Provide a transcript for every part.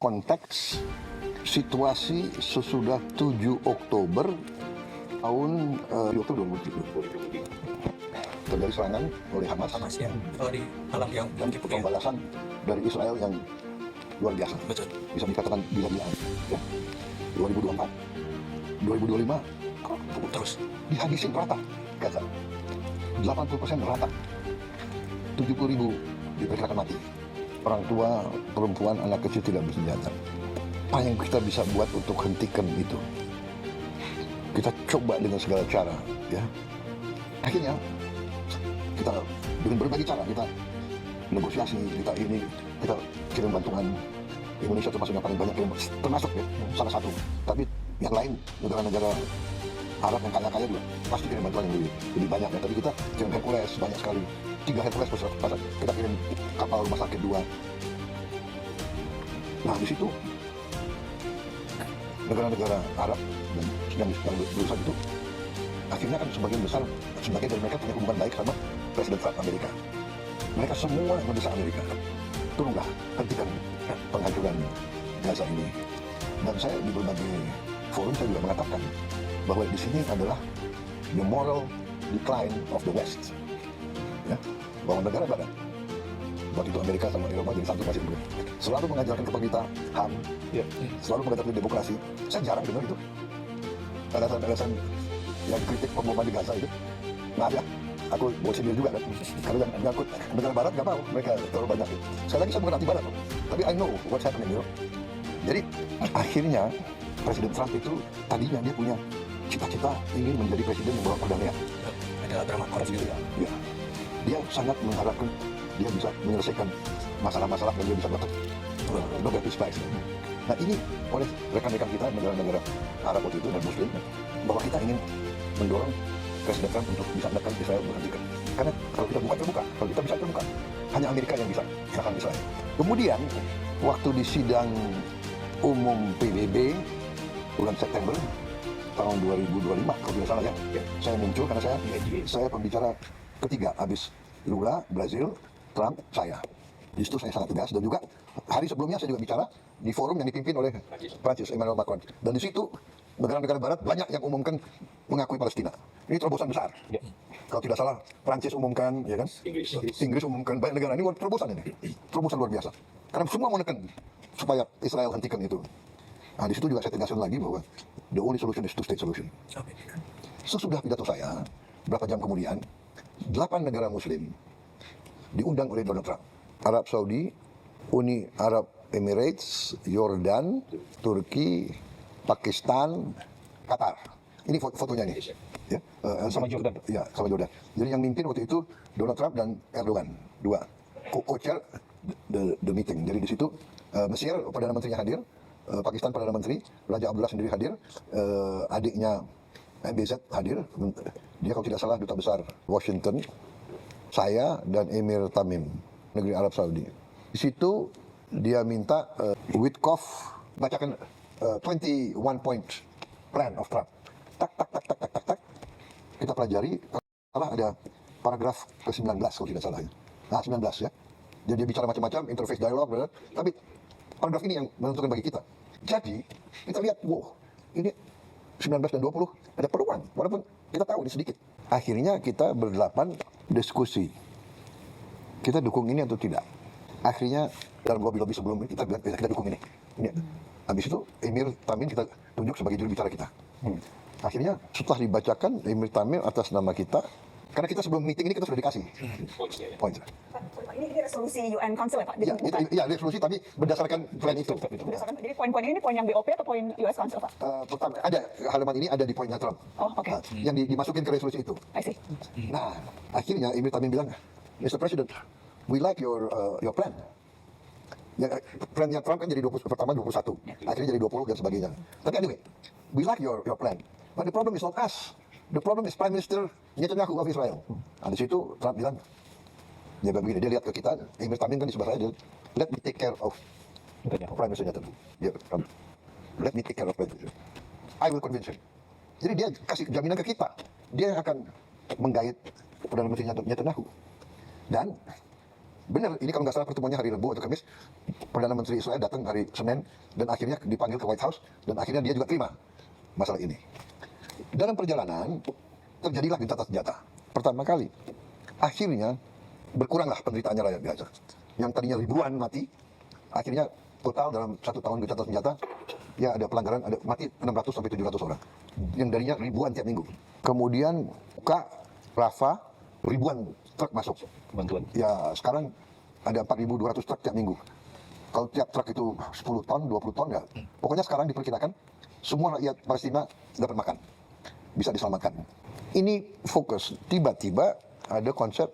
konteks situasi sesudah 7 Oktober tahun 2020 terjadi serangan oleh Hamas ya, di alam yang dan pembalasan dari Israel yang luar biasa. Betul. Bisa dikatakan gila-gilaan. Ya. 2024, 2025 Terus dihabisin rata Gaza. 80% rata. 70.000 diperkirakan mati. Orang tua, perempuan, anak kecil tidak bersenjata. Apa yang kita bisa buat untuk hentikan itu? Kita coba dengan segala cara, ya. Akhirnya kita dengan berbagai cara kita negosiasi, kita kirim bantuan. Indonesia termasuk yang paling banyak kirim, termasuk ya, salah satu. Tapi yang lain negara-negara Arab yang kaya-kaya juga pasti kirim bantuan yang lebih banyak ya. Tapi kita kirim Hercules banyak sekali, 3 Hercules pasang. Kita kirim kapal rumah sakit 2. Nah di situ negara-negara Arab dan yang berusaha itu akhirnya kan sebagian dari mereka punya hubungan baik sama Presiden Trump Amerika. Mereka semua mendesak Amerika, tolonglah hentikan penghancuran Gaza ini. Dan saya di berbagai forum saya juga mengatakan bahwa di sini adalah the moral decline of the West, ya, bahwa negara Barat, waktu itu Amerika sama Eropa jadi satu masih belum, selalu mengajarkan kepada kita HAM, ya, selalu mengajarkan demokrasi. Saya jarang dengar itu alasan-alasan yang kritik pemboman di Gaza itu nggak ada. Aku bawa sendiri juga kan, kalau yang nyangkut negara Barat nggak mau, mereka terlalu banyak. Sekali lagi saya bukan anti Barat, tapi I know what's happening, you know. Jadi akhirnya Presiden Trump itu tadinya dia punya cita-cita ingin menjadi presiden yang bawa perdamaian. ada drama korup gitu ya. Ya, dia sangat mengharapkan dia bisa menyelesaikan masalah-masalah dan dia bisa dapat Nobel Peace Prize. Nah ini oleh rekan-rekan kita negara-negara Arab waktu itu dan Muslim, bahwa kita ingin mendorong Presiden Trump untuk bisa menekan Israel menghentikan. Karena kalau kita bukan terbuka, kalau kita bisa terbuka, hanya Amerika yang bisa menekan Israel. Kemudian waktu di sidang umum PBB bulan September tahun 2025 kalau tidak salah ya, saya muncul karena saya pembicara ketiga habis Lula, Brazil, Trump, saya. Di situ saya sangat tegas, dan juga hari sebelumnya saya juga bicara di forum yang dipimpin oleh Prancis, Emmanuel Macron. Dan di situ negara-negara Barat banyak yang umumkan mengakui Palestina. Ini terobosan besar. Ya. Kalau tidak salah, Prancis umumkan, ya kan? Inggris umumkan, banyak negara ini terobosan ini, terobosan luar biasa. Karena semua menekan supaya Israel hentikan itu. Nah di situ juga saya tegaskan lagi bahwa the only solution is two-state solution. Sesudah pidato saya, berapa jam kemudian, 8 negara Muslim diundang oleh Donald Trump. Arab Saudi, Uni Arab Emirates, Yordan, Turki, Pakistan, Qatar. Ini fotonya nih. Ya, Sama Jordan. Ya, sama Jordan. Jadi yang mimpin waktu itu Donald Trump dan Erdogan, 2. Co-chair the meeting. Jadi di situ Mesir Perdana Menterinya hadir, Pakistan Perdana Menteri, Raja Abdullah sendiri hadir, adiknya MBZ hadir. Dia kalau tidak salah duta besar Washington, saya dan Emir Tamim, negeri Arab Saudi. Di situ dia minta Witkoff bacakan 21 point plan of Trump. Tak. Kita pelajari, salah ada paragraf ke-19 kalau tidak salah ya. Nah 19 ya. Jadi dia bicara macam-macam, interface dialog, benar. Tapi paragraf ini yang menentukan bagi kita. Jadi kita lihat, wow, ini 19 dan 20 ada peluang, walaupun kita tahu ini sedikit. Akhirnya kita berdelapan diskusi, kita dukung ini atau tidak. Akhirnya dalam lobby-lobby sebelum ini kita bilang kita dukung ini. Habis itu Emir Tamim kita tunjuk sebagai juru bicara kita. Akhirnya setelah dibacakan Emir Tamim atas nama kita, karena kita sebelum meeting ini kita sudah dikasih poin. Ini resolusi UN Council ya Pak? Iya, resolusi tapi berdasarkan plan itu. Berdasarkan, jadi poin-poin ini poin yang BOP atau poin US Council Pak? Pertama, ada halaman ini ada di poinnya Trump. Oh, oke. Yang dimasukin ke resolusi itu. I see. Nah, akhirnya Emir Tamim bilang, Mr. President, we like your plan. Ya, plannya Trump kan jadi 20, pertama 21, akhirnya jadi 20 dan sebagainya. Tapi anyway, we like your plan. But the problem is not us. The problem is Prime Minister Netanyahu of Israel. Nah, di situ Trump bilang, dia begini, dia lihat ke kita, Emir Tamim kan di sebelah saya, dia, let me take care of Prime Minister Netanyahu. Dia, let me take care of Prime Minister. I will convince him. Jadi dia kasih jaminan ke kita, dia yang akan menggait Perdana Menteri Netanyahu. Dan benar, ini kalau nggak salah pertemuannya hari Rabu atau Kamis, Perdana Menteri Israel datang hari Senin dan akhirnya dipanggil ke White House dan akhirnya dia juga terima masalah ini. Dalam perjalanan terjadilah gencatan senjata. Pertama kali, akhirnya berkuranglah penderitaannya rakyat Gaza. Yang tadinya ribuan mati, akhirnya total dalam 1 tahun gencatan senjata, ya ada pelanggaran, ada mati 600 sampai 700 orang. Yang darinya ribuan tiap minggu. Kemudian buka Rafah, ribuan truk masuk. Bantuan. Ya sekarang ada 4.200 truk tiap minggu. Kalau tiap truk itu 10 ton, 20 ton ya. Pokoknya sekarang diperkirakan semua rakyat Palestina dapat makan. Bisa diselamatkan. Ini fokus. Tiba-tiba ada konsep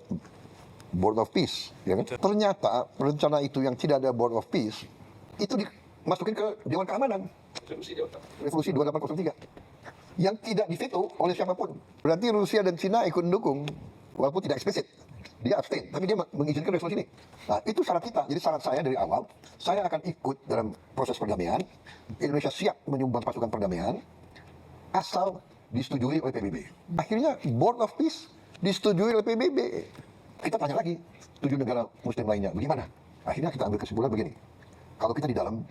Board of Peace. Ya kan? Ternyata rencana itu yang tidak ada Board of Peace, itu dimasukin ke Dewan Keamanan. Revolusi 2803. Yang tidak diveto oleh siapapun. Berarti Rusia dan Cina ikut mendukung. Walaupun tidak eksplisit, dia abstain, tapi dia mengizinkan resolusi ini. Nah, itu syarat kita. Jadi syarat saya dari awal, saya akan ikut dalam proses perdamaian. Indonesia siap menyumbang pasukan perdamaian, asal disetujui oleh PBB. Akhirnya Board of Peace disetujui oleh PBB. Kita tanya lagi, 7 negara Muslim lainnya, bagaimana? Akhirnya kita ambil kesimpulan begini, kalau kita di dalam,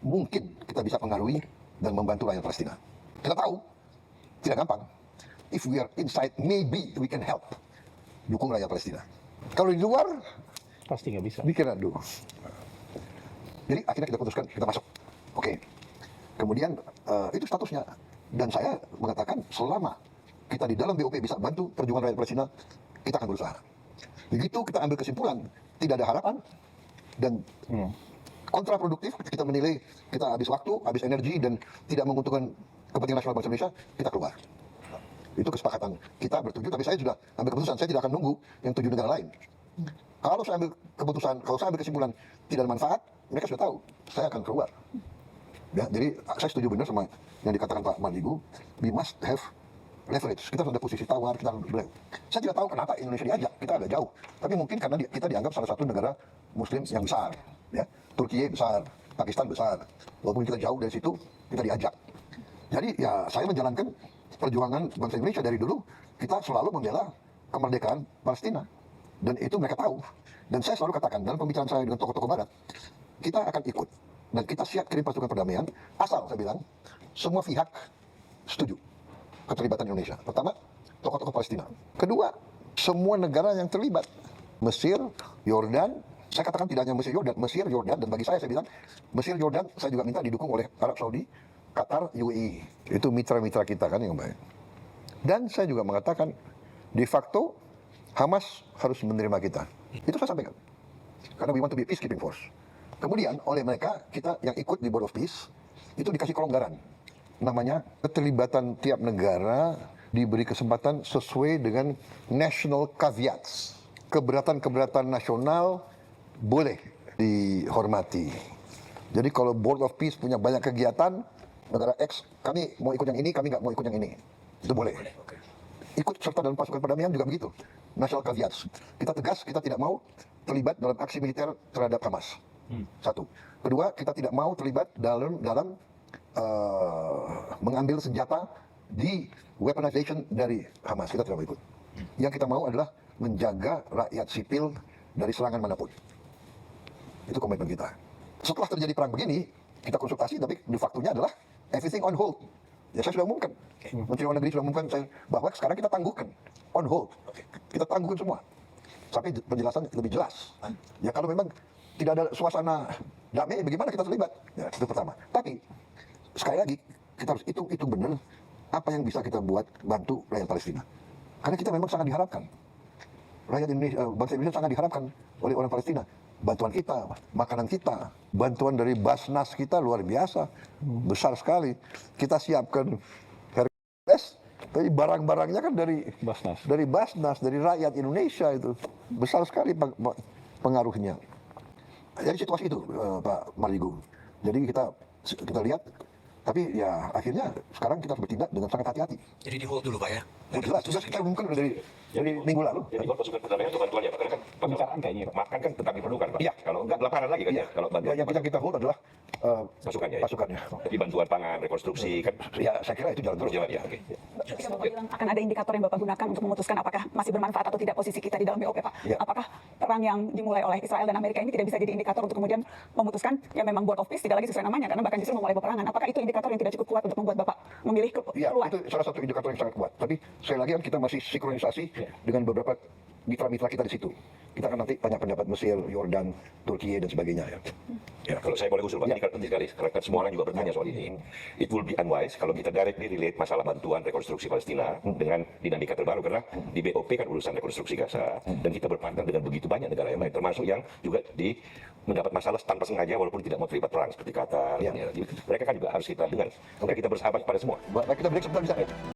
mungkin kita bisa pengaruhi dan membantu rakyat Palestina. Kita tahu, tidak gampang. If we are inside, maybe we can help. Dukung rakyat Palestina. Kalau di luar, Pasti nggak bisa. bikin aduh. Jadi akhirnya kita putuskan, kita masuk. Oke. Kemudian itu statusnya. Dan saya mengatakan selama kita di dalam BOP bisa bantu perjuangan rakyat Palestina, kita akan berusaha. Begitu kita ambil kesimpulan, tidak ada harapan, dan kontraproduktif, kita menilai kita habis waktu, habis energi, dan tidak menguntungkan kepentingan nasional bangsa Indonesia, kita keluar. Itu kesepakatan kita bertujuh, tapi saya sudah ambil keputusan, saya tidak akan nunggu yang 7 negara lain. Kalau saya ambil keputusan, kalau saya ambil kesimpulan tidak ada manfaat, mereka sudah tahu, saya akan keluar. Ya, jadi saya setuju benar sama yang dikatakan Pak Mardigu, we must have leverage. Kita sudah posisi tawar, kita saya tidak tahu kenapa Indonesia diajak, kita agak jauh. Tapi mungkin karena kita dianggap salah satu negara Muslim yang besar. Ya, Turki besar, Pakistan besar. Walaupun kita jauh dari situ, kita diajak. Jadi ya saya menjalankan perjuangan bangsa Indonesia dari dulu, kita selalu membela kemerdekaan Palestina. Dan itu mereka tahu. Dan saya selalu katakan, dalam pembicaraan saya dengan tokoh-tokoh barat, kita akan ikut. Dan kita siap kirim pasukan perdamaian, asal saya bilang, semua pihak setuju keterlibatan Indonesia. Pertama, tokoh-tokoh Palestina. Kedua, semua negara yang terlibat. Mesir, Yordan, saya katakan tidak hanya Mesir, Yordan, dan bagi saya bilang, Mesir, Yordan, saya juga minta didukung oleh Arab Saudi, Qatar, UAE. Itu mitra-mitra kita kan yang baik. Dan saya juga mengatakan, de facto, Hamas harus menerima kita. Itu saya sampaikan. Karena we want to be a peacekeeping force. Kemudian, oleh mereka, kita yang ikut di Board of Peace, itu dikasih kelonggaran. Namanya, keterlibatan tiap negara diberi kesempatan sesuai dengan national caveats. Keberatan-keberatan nasional boleh dihormati. Jadi kalau Board of Peace punya banyak kegiatan, negara X, kami mau ikut yang ini, kami nggak mau ikut yang ini. Itu boleh. Ikut serta dalam pasukan perdamaian juga begitu. National caveats. Kita tegas, kita tidak mau terlibat dalam aksi militer terhadap Hamas. Satu. Kedua, kita tidak mau terlibat dalam mengambil senjata di weaponization dari Hamas. Kita tidak mau ikut. Yang kita mau adalah menjaga rakyat sipil dari serangan manapun. Itu komitmen kita. Setelah terjadi perang begini, kita konsultasi, tapi de facto-nya adalah everything on hold. Ya saya sudah umumkan. Menteri Luar Negeri sudah umumkan bahwa sekarang kita tangguhkan. On hold. Kita tangguhkan semua. Sampai penjelasan lebih jelas. Ya kalau memang tidak ada suasana damai, bagaimana kita terlibat? Ya, itu pertama. Tapi, sekali lagi, kita harus hitung benar apa yang bisa kita buat bantu rakyat Palestina. Karena kita memang sangat diharapkan. Rakyat Indonesia, bangsa Indonesia sangat diharapkan oleh orang Palestina. Bantuan kita, makanan kita, bantuan dari Basnas kita luar biasa, besar sekali. Kita siapkan Hercules, tapi barang-barangnya kan dari Basnas, dari rakyat Indonesia itu. Besar sekali pengaruhnya. Jadi situasi itu, Pak Mardigu. Jadi kita lihat Tapi ya akhirnya sekarang kita harus bertindak dengan sangat hati-hati. Jadi di hold dulu Pak ya. Jelas kita umumkan dari minggu lalu. Jadi kalau pasukan perdamaian itu bantuannya, Pak. Karena kan Pembicaraan kayaknya Pak. makan kan tetap diperlukan, Pak. Iya. Kalau enggak lapangan lagi kan ya. Kalau Ya, bantuan yang kita hold adalah pasukannya. Ya. pasukannya. Jadi bantuan pangan, rekonstruksi kan Ya saya kira itu jalan terus terus. jalan ya. Oke. Ketika Bapak bilang akan ada indikator yang Bapak gunakan untuk memutuskan apakah masih bermanfaat atau tidak posisi kita di dalam BOP, Pak. Ya. Apakah perang yang dimulai oleh Israel dan Amerika ini tidak bisa jadi indikator untuk kemudian memutuskan ya memang Board of Peace tidak lagi sesuai namanya karena bahkan justru memulai peperangan. Apakah itu indikator yang tidak cukup kuat untuk membuat Bapak memilih Ya, keluar? itu salah satu indikator yang sangat kuat. Tapi sekali lagi kan kita masih sinkronisasi dengan beberapa mitra-mitra kita di situ. Kita akan nanti tanya pendapat Mesir, Yordan, Turki dan sebagainya ya. Ya, kalau saya boleh usul Pak, Ya. ini kan penting sekali, karena kan semua orang juga bertanya soal ini. It will be unwise kalau kita directly relate masalah bantuan rekonstruksi Palestina dengan dinamika terbaru, karena di BOP kan urusan rekonstruksi Gaza, dan kita berpartner dengan begitu banyak negara yang lain, termasuk yang juga mendapat masalah tanpa sengaja walaupun tidak mau terlibat perang seperti Qatar. Ya. Ya. Mereka kan juga harus kita dengar, karena kita bersahabat pada semua. Baik, kita break sebentar bisa.